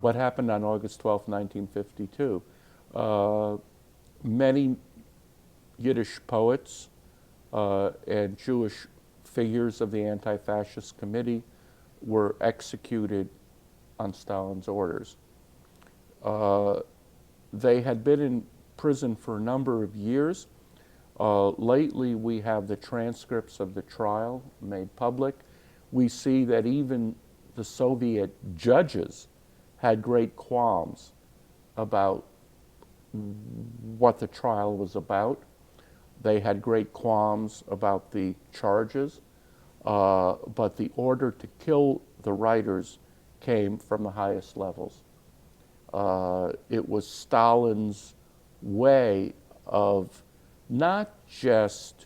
What happened on August 12, 1952? Many Yiddish poets and Jewish figures of the Anti-Fascist Committee were executed on Stalin's orders. They had been in prison for a number of years. Lately, we have the transcripts of the trial made public. We see that even the Soviet judges had great qualms about what the trial was about. They had great qualms about the charges, but the order to kill the writers came from the highest levels. It was Stalin's way of not just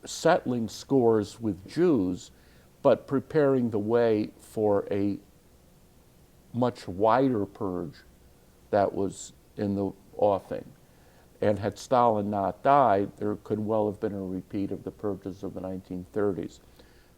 settling scores with Jews, but preparing the way for a much wider purge that was in the offing. And had Stalin not died, there could well have been a repeat of the purges of the 1930s.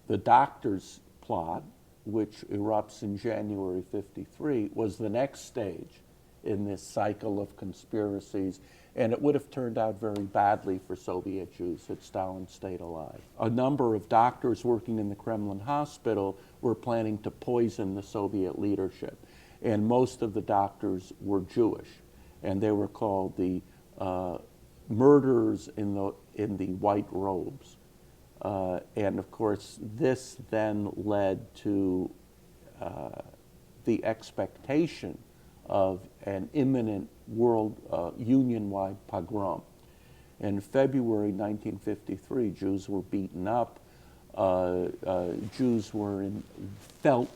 The doctor's plot, which erupts in January '53, was the next stage in this cycle of conspiracies, and it would have turned out very badly for Soviet Jews had Stalin stayed alive. A number of doctors working in the Kremlin hospital were planning to poison the Soviet leadership, and most of the doctors were Jewish, and they were called the murderers in the white robes. And of course, this then led to the expectation of an imminent world union-wide pogrom. In February 1953, Jews were beaten up. Jews felt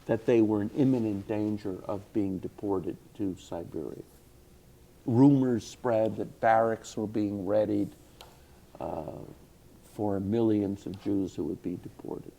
that they were in imminent danger of being deported to Siberia. Rumors spread that barracks were being readied for millions of Jews who would be deported.